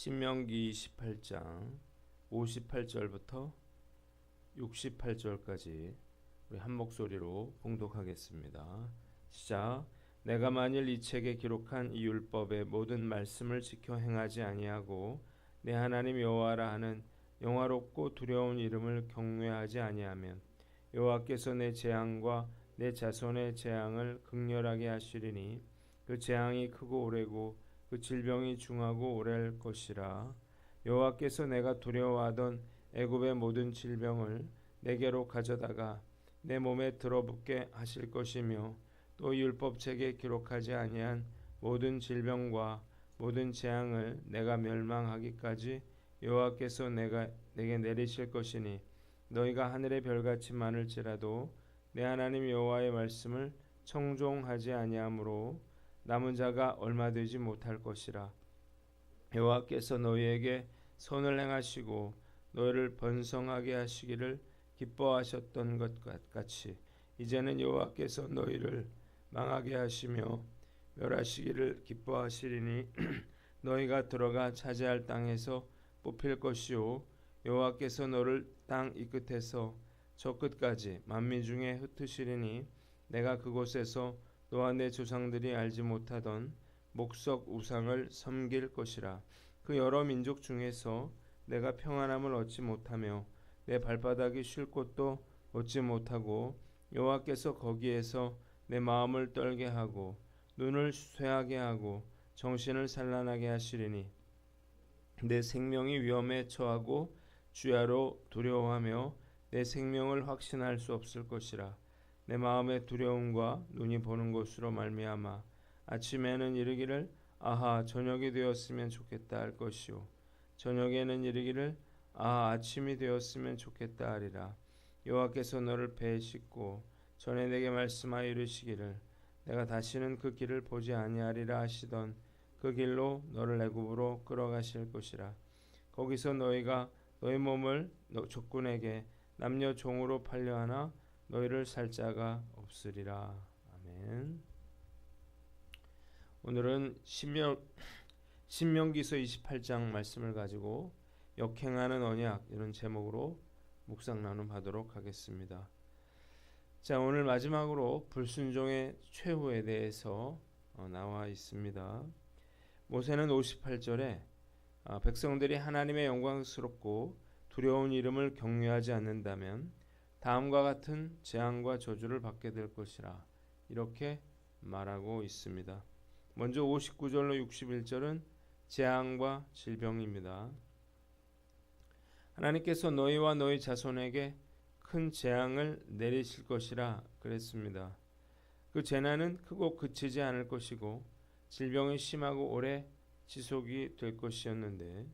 신명기 28장 58절부터 68절까지 우리 한 목소리로 봉독하겠습니다. 시작. 내가 만일 이 책에 기록한 이 율법의 모든 말씀을 지켜 행하지 아니하고 내 하나님 여호와라 하는 영화롭고 두려운 이름을 경외하지 아니하면 여호와께서 내 재앙과 내 자손의 재앙을 극렬하게 하시리니 그 재앙이 크고 오래고 그 질병이 중하고 오래할 것이라. 여호와께서 내가 두려워하던 애굽의 모든 질병을 내게로 가져다가 내 몸에 들어붙게 하실 것이며 또 율법책에 기록하지 아니한 모든 질병과 모든 재앙을 내가 멸망하기까지 여호와께서 내게 내리실 것이니 너희가 하늘의 별같이 많을지라도 내 하나님 여호와의 말씀을 청종하지 아니하므로 남은 자가 얼마 되지 못할 것이라. 여호와께서 너희에게 선을 행하시고 너희를 번성하게 하시기를 기뻐하셨던 것 같이 이제는 여호와께서 너희를 망하게 하시며 멸하시기를 기뻐하시리니 너희가 들어가 차지할 땅에서 뽑힐 것이요 여호와께서 너를 땅 이 끝에서 저 끝까지 만민 중에 흩으시리니 내가 그곳에서 너와 내 조상들이 알지 못하던 목석 우상을 섬길 것이라. 그 여러 민족 중에서 내가 평안함을 얻지 못하며 내 발바닥이 쉴 곳도 얻지 못하고 여호와께서 거기에서 내 마음을 떨게 하고 눈을 쇠하게 하고 정신을 산란하게 하시리니 내 생명이 위험에 처하고 주야로 두려워하며 내 생명을 확신할 수 없을 것이라. 내 마음의 두려움과 눈이 보는 것으로 말미암아 아침에는 이르기를 아하 저녁이 되었으면 좋겠다 할 것이요 저녁에는 이르기를 아하 아침이 되었으면 좋겠다 하리라. 여호와께서 너를 배에 싣고 전에 내게 말씀하여 이르시기를 내가 다시는 그 길을 보지 아니하리라 하시던 그 길로 너를 애굽으로 끌어가실 것이라. 거기서 너희가 너희 몸을 적군에게 남녀 종으로 팔려하나 너희를 살 자가 없으리라. 아멘. 오늘은 신명기서 28장 말씀을 가지고 역행하는 언약 이런 제목으로 묵상 나눔하도록 하겠습니다. 자, 오늘 마지막으로 불순종의 최후에 대해서 나와 있습니다. 모세는 58절에 백성들이 하나님의 영광스럽고 두려운 이름을 경외하지 않는다면 다음과 같은 재앙과 저주를 받게 될 것이라 이렇게 말하고 있습니다. 먼저 59절로 61절은 재앙과 질병입니다. 하나님께서 너희와 너희 자손에게 큰 재앙을 내리실 것이라 그랬습니다. 그 재난은 크고 그치지 않을 것이고 질병이 심하고 오래 지속이 될 것이었는데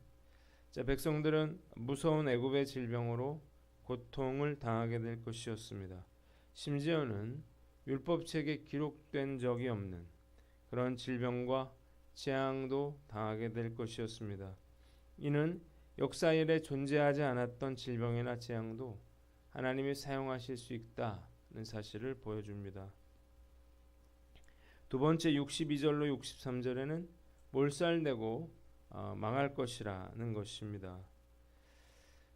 자, 백성들은 무서운 애굽의 질병으로 고통을 당하게 될 것이었습니다. 심지어는 율법책에 기록된 적이 없는 그런 질병과 재앙도 당하게 될 것이었습니다. 이는 역사 이래 존재하지 않았던 질병이나 재앙도 하나님이 사용하실 수 있다는 사실을 보여줍니다. 두 번째 62절로 63절에는 몰살되고 망할 것이라는 것입니다.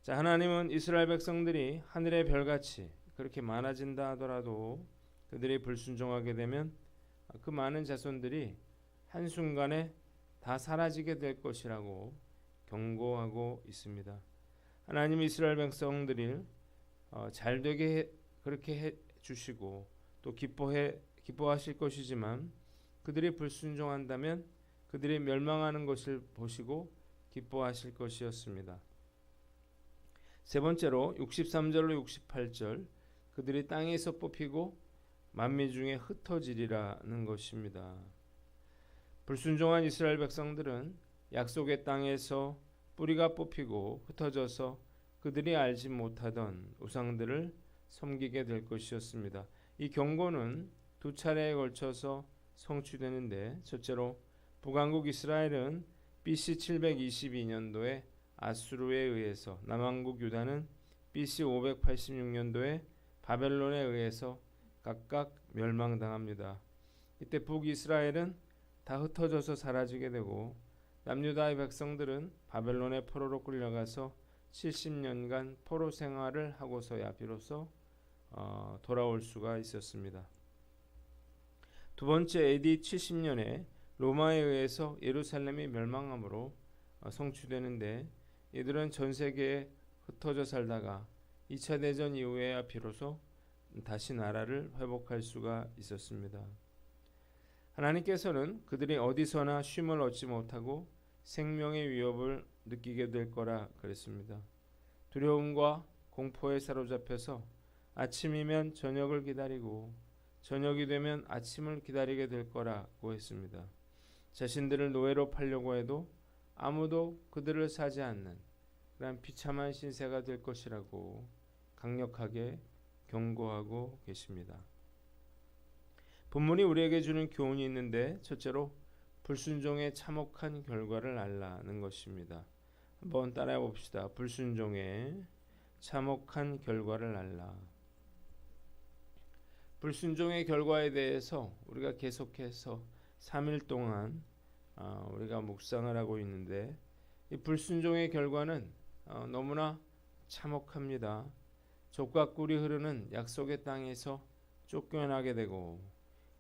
자, 하나님은 이스라엘 백성들이 하늘의 별같이 그렇게 많아진다 하더라도 그들이 불순종하게 되면 그 많은 자손들이 한순간에 다 사라지게 될 것이라고 경고하고 있습니다. 하나님이 이스라엘 백성들을 잘되게 그렇게 해 주시고 또 기뻐하실 것이지만 그들이 불순종한다면 그들이 멸망하는 것을 보시고 기뻐하실 것이었습니다. 세 번째로 63절로 68절 그들이 땅에서 뽑히고 만민 중에 흩어지리라는 것입니다. 불순종한 이스라엘 백성들은 약속의 땅에서 뿌리가 뽑히고 흩어져서 그들이 알지 못하던 우상들을 섬기게 될 것이었습니다. 이 경고는 두 차례에 걸쳐서 성취되는데 첫째로 북왕국 이스라엘은 BC 722년도에 아수르에 의해서 남왕국 유다는 BC 586년도에 바벨론에 의해서 각각 멸망당합니다. 이때 북이스라엘은 다 흩어져서 사라지게 되고 남유다의 백성들은 바벨론의 포로로 끌려가서 70년간 포로 생활을 하고서야 비로소 돌아올 수가 있었습니다. 두 번째, AD 70년에 로마에 의해서 예루살렘이 멸망함으로 성취되는데, 이들은 전 세계에 흩어져 살다가 2차 대전 이후에야 비로소 다시 나라를 회복할 수가 있었습니다. 하나님께서는 그들이 어디서나 쉼을 얻지 못하고 생명의 위협을 느끼게 될 거라 그랬습니다. 두려움과 공포에 사로잡혀서 아침이면 저녁을 기다리고 저녁이 되면 아침을 기다리게 될 거라고 했습니다. 자신들을 노예로 팔려고 해도 아무도 그들을 사지 않는 그런 비참한 신세가 될 것이라고 강력하게 경고하고 계십니다. 본문이 우리에게 주는 교훈이 있는데, 첫째로 불순종의 참혹한 결과를 알라는 것입니다. 한번 따라해 봅시다. 불순종의 참혹한 결과를 알라. 불순종의 결과에 대해서 우리가 계속해서 3일 동안 우리가 묵상을 하고 있는데, 이 불순종의 결과는 너무나 참혹합니다. 족과 꿀이 흐르는 약속의 땅에서 쫓겨나게 되고,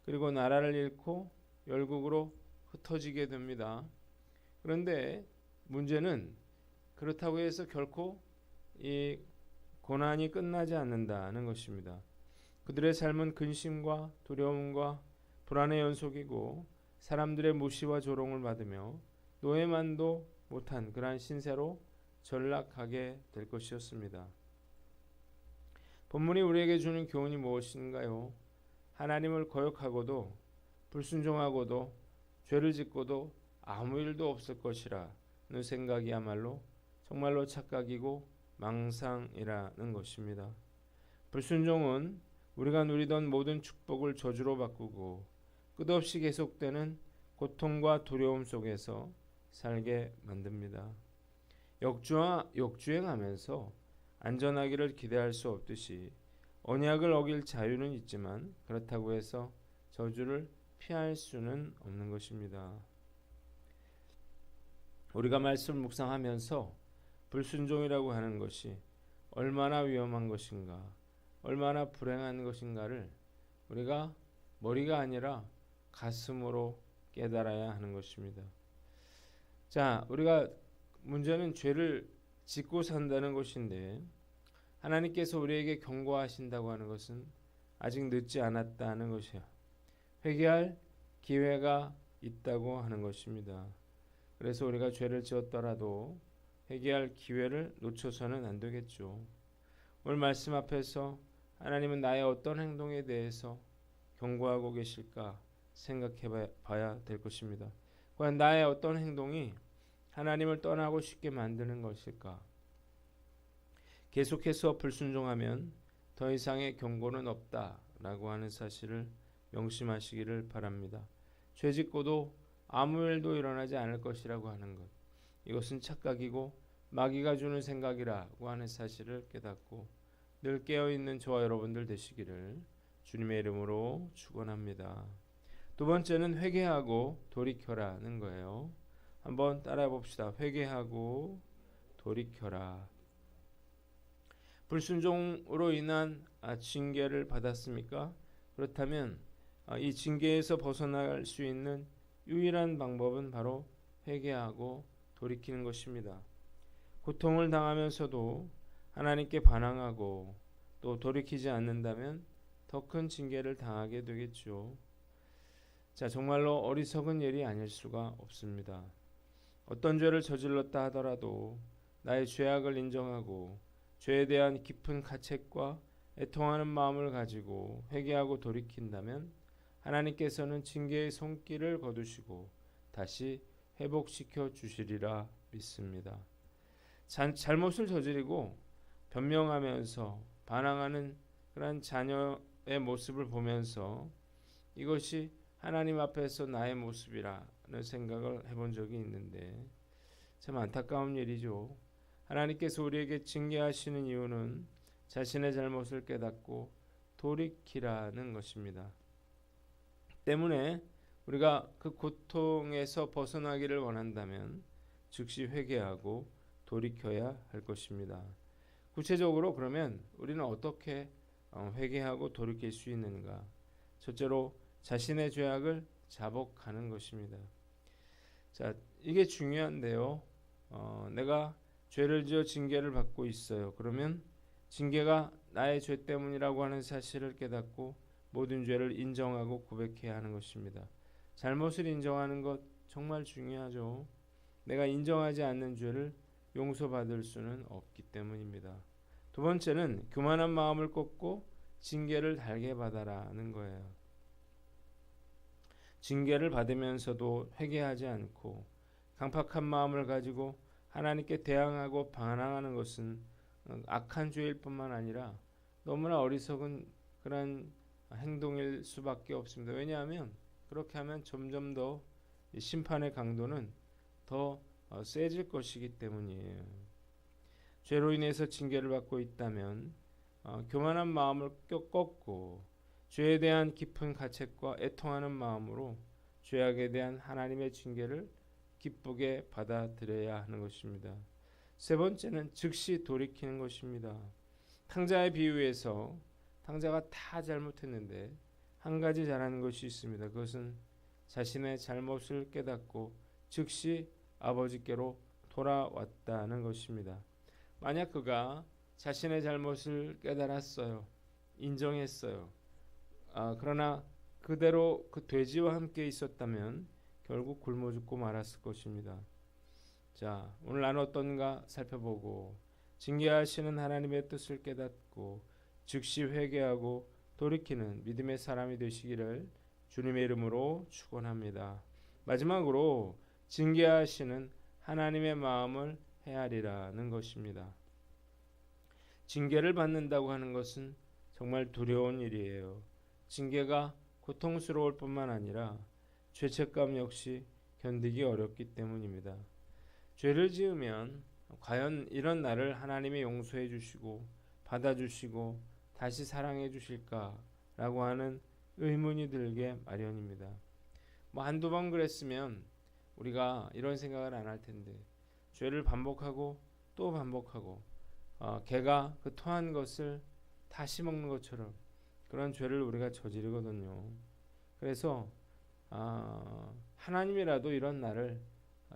그리고 나라를 잃고 열국으로 흩어지게 됩니다. 그런데 문제는 그렇다고 해서 결코 이 고난이 끝나지 않는다는 것입니다. 그들의 삶은 근심과 두려움과 불안의 연속이고, 사람들의 무시와 조롱을 받으며 노예만도 못한 그러한 신세로 전락하게 될 것이었습니다. 본문이 우리에게 주는 교훈이 무엇인가요? 하나님을 거역하고도 불순종하고도 죄를 짓고도 아무 일도 없을 것이라는 생각이야말로 정말로 착각이고 망상이라는 것입니다. 불순종은 우리가 누리던 모든 축복을 저주로 바꾸고 끝없이 계속되는 고통과 두려움 속에서 살게 만듭니다. 역주행하면서 안전하기를 기대할 수 없듯이 언약을 어길 자유는 있지만, 그렇다고 해서 저주를 피할 수는 없는 것입니다. 우리가 말씀을 묵상하면서 불순종이라고 하는 것이 얼마나 위험한 것인가, 얼마나 불행한 것인가를 우리가 머리가 아니라 가슴으로 깨달아야 하는 것입니다. 자, 우리가 문제는 죄를 짓고 산다는 것인데, 하나님께서 우리에게 경고하신다고 하는 것은 아직 늦지 않았다는 것이야. 회개할 기회가 있다고 하는 것입니다. 그래서 우리가 죄를 지었더라도 회개할 기회를 놓쳐서는 안 되겠죠. 오늘 말씀 앞에서 하나님은 나의 어떤 행동에 대해서 경고하고 계실까 생각해 봐야 될 것입니다. 과연 나의 어떤 행동이 하나님을 떠나고 싶게 만드는 것일까? 계속해서 불순종하면 더 이상의 경고는 없다라고 하는 사실을 명심하시기를 바랍니다. 죄짓고도 아무 일도 일어나지 않을 것이라고 하는 것, 이것은 착각이고 마귀가 주는 생각이라고 하는 사실을 깨닫고 늘 깨어있는 저와 여러분들 되시기를 주님의 이름으로 축원합니다. 두 번째는 회개하고 돌이켜라는 거예요. 한번 따라해 봅시다. 회개하고 돌이켜라. 불순종으로 인한 징계를 받았습니까? 그렇다면 이 징계에서 벗어날 수 있는 유일한 방법은 바로 회개하고 돌이키는 것입니다. 고통을 당하면서도 하나님께 반항하고 또 돌이키지 않는다면 더 큰 징계를 당하게 되겠죠. 자, 정말로 어리석은 일이 아닐 수가 없습니다. 어떤 죄를 저질렀다 하더라도 나의 죄악을 인정하고 죄에 대한 깊은 가책과 애통하는 마음을 가지고 회개하고 돌이킨다면 하나님께서는 징계의 손길을 거두시고 다시 회복시켜 주시리라 믿습니다. 잘못을 저지르고 변명하면서 반항하는 그런 자녀의 모습을 보면서 이것이 하나님 앞에서 나의 모습이라는 생각을 해본 적이 있는데 참 안타까운 일이죠. 하나님께서 우리에게 징계하시는 이유는 자신의 잘못을 깨닫고 돌이키라는 것입니다. 때문에 우리가 그 고통에서 벗어나기를 원한다면 즉시 회개하고 돌이켜야 할 것입니다. 구체적으로 그러면 우리는 어떻게 회개하고 돌이킬 수 있는가? 첫째로 자신의 죄악을 자복하는 것입니다. 자, 이게 중요한데요. 내가 죄를 지어 징계를 받고 있어요. 그러면 징계가 나의 죄 때문이라고 하는 사실을 깨닫고 모든 죄를 인정하고 고백해야 하는 것입니다. 잘못을 인정하는 것 정말 중요하죠. 내가 인정하지 않는 죄를 용서받을 수는 없기 때문입니다. 두 번째는 교만한 마음을 꺾고 징계를 달게 받아라는 거예요. 징계를 받으면서도 회개하지 않고 강팍한 마음을 가지고 하나님께 대항하고 반항하는 것은 악한 죄일 뿐만 아니라 너무나 어리석은 그런 행동일 수밖에 없습니다. 왜냐하면 그렇게 하면 점점 더 심판의 강도는 더 세질 것이기 때문이에요. 죄로 인해서 징계를 받고 있다면 교만한 마음을 꺾고 죄에 대한 깊은 가책과 애통하는 마음으로 죄악에 대한 하나님의 징계를 기쁘게 받아들여야 하는 것입니다. 세 번째는 즉시 돌이키는 것입니다. 탕자의 비유에서 탕자가 다 잘못했는데 한 가지 잘하는 것이 있습니다. 그것은 자신의 잘못을 깨닫고 즉시 아버지께로 돌아왔다는 것입니다. 만약 그가 자신의 잘못을 깨달았어요. 인정했어요. 그러나 그대로 그 돼지와 함께 있었다면 결국 굶어 죽고 말았을 것입니다. 자, 오늘 나는 어떤가 살펴보고 징계하시는 하나님의 뜻을 깨닫고 즉시 회개하고 돌이키는 믿음의 사람이 되시기를 주님의 이름으로 축원합니다. 마지막으로 징계하시는 하나님의 마음을 헤아리라는 것입니다. 징계를 받는다고 하는 것은 정말 두려운 일이에요. 징계가 고통스러울 뿐만 아니라 죄책감 역시 견디기 어렵기 때문입니다. 죄를 지으면 과연 이런 나를 하나님이 용서해 주시고 받아주시고 다시 사랑해 주실까라고 하는 의문이 들게 마련입니다. 뭐 한두 번 그랬으면 우리가 이런 생각을 안 할 텐데 죄를 반복하고 또 반복하고 개가 그 토한 것을 다시 먹는 것처럼 그런 죄를 우리가 저지르거든요. 그래서 하나님이라도 이런 나를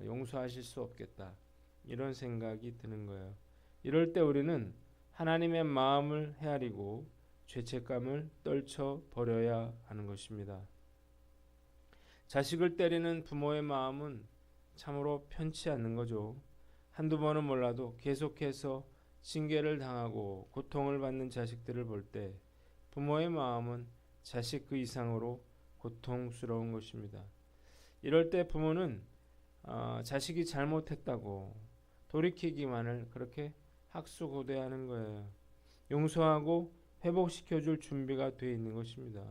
용서하실 수 없겠다 이런 생각이 드는 거예요. 이럴 때 우리는 하나님의 마음을 헤아리고 죄책감을 떨쳐 버려야 하는 것입니다. 자식을 때리는 부모의 마음은 참으로 편치 않는 거죠. 한두 번은 몰라도 계속해서 징계를 당하고 고통을 받는 자식들을 볼 때 부모의 마음은 자식 그 이상으로 고통스러운 것입니다. 이럴 때 부모는 자식이 잘못했다고 돌이키기만을 그렇게 학수고대하는 거예요. 용서하고 회복시켜줄 준비가 되어 있는 것입니다.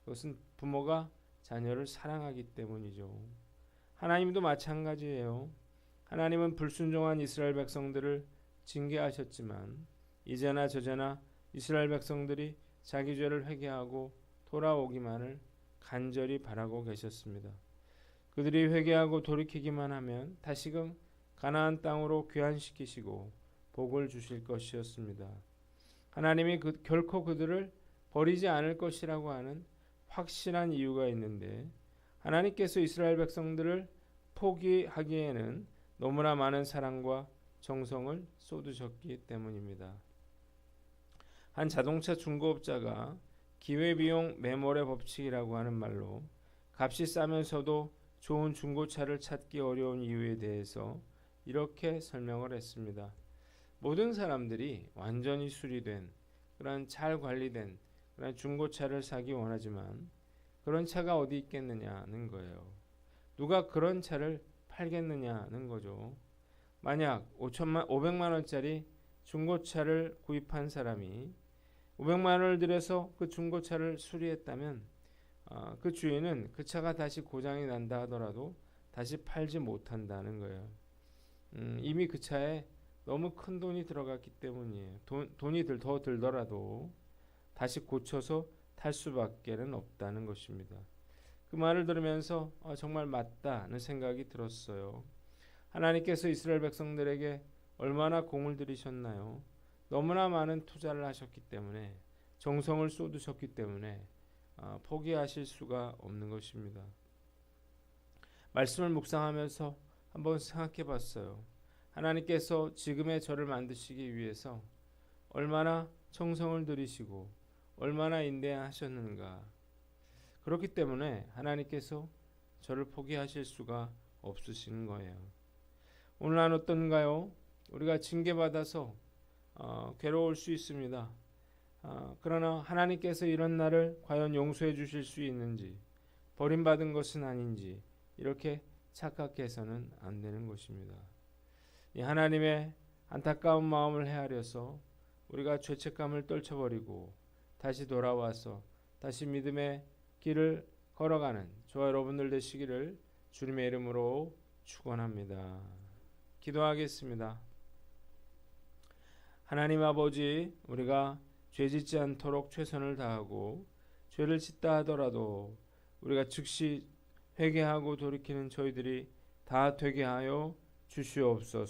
그것은 부모가 자녀를 사랑하기 때문이죠. 하나님도 마찬가지예요. 하나님은 불순종한 이스라엘 백성들을 징계하셨지만 이제나 저제나 이스라엘 백성들이 자기 죄를 회개하고 돌아오기만을 간절히 바라고 계셨습니다. 그들이 회개하고 돌이키기만 하면 다시금 가나안 땅으로 귀환시키시고 복을 주실 것이었습니다. 하나님이 결코 그들을 버리지 않을 것이라고 하는 확실한 이유가 있는데 하나님께서 이스라엘 백성들을 포기하기에는 너무나 많은 사랑과 정성을 쏟으셨기 때문입니다. 한 자동차 중고업자가 기회비용 매몰의 법칙이라고 하는 말로 값이 싸면서도 좋은 중고차를 찾기 어려운 이유에 대해서 이렇게 설명을 했습니다. 모든 사람들이 완전히 수리된 그런 잘 관리된 그런 중고차를 사기 원하지만 그런 차가 어디 있겠느냐는 거예요. 누가 그런 차를 팔겠느냐는 거죠. 만약 500만 원짜리 중고차를 구입한 사람이 500만 원을 들여서 그 중고차를 수리했다면 그 주인은 그 차가 다시 고장이 난다 하더라도 다시 팔지 못한다는 거예요. 이미 그 차에 너무 큰 돈이 들어갔기 때문이에요. 돈이 더 들더라도 다시 고쳐서 탈 수밖에는 없다는 것입니다. 그 말을 들으면서 정말 맞다는 생각이 들었어요. 하나님께서 이스라엘 백성들에게 얼마나 공을 들이셨나요? 너무나 많은 투자를 하셨기 때문에, 정성을 쏟으셨기 때문에 포기하실 수가 없는 것입니다. 말씀을 묵상하면서 한번 생각해 봤어요. 하나님께서 지금의 저를 만드시기 위해서 얼마나 정성을 들이시고 얼마나 인내하셨는가. 그렇기 때문에 하나님께서 저를 포기하실 수가 없으시는 거예요. 오늘 난 어떤가요? 우리가 징계받아서 괴로울 수 있습니다. 그러나 하나님께서 이런 나를 과연 용서해 주실 수 있는지, 버림받은 것은 아닌지 이렇게 착각해서는 안 되는 것입니다. 이 하나님의 안타까운 마음을 헤아려서 우리가 죄책감을 떨쳐버리고 다시 돌아와서 다시 믿음의 길을 걸어가는 저와 여러분들 되시기를 주님의 이름으로 축원합니다. 기도하겠습니다. 하나님 아버지, 우리가 죄짓지 않도록 최선을 다하고 죄를 짓다 하더라도 우리가 즉시 회개하고 돌이키는 저희들이 다 되게 하여 주시옵소서.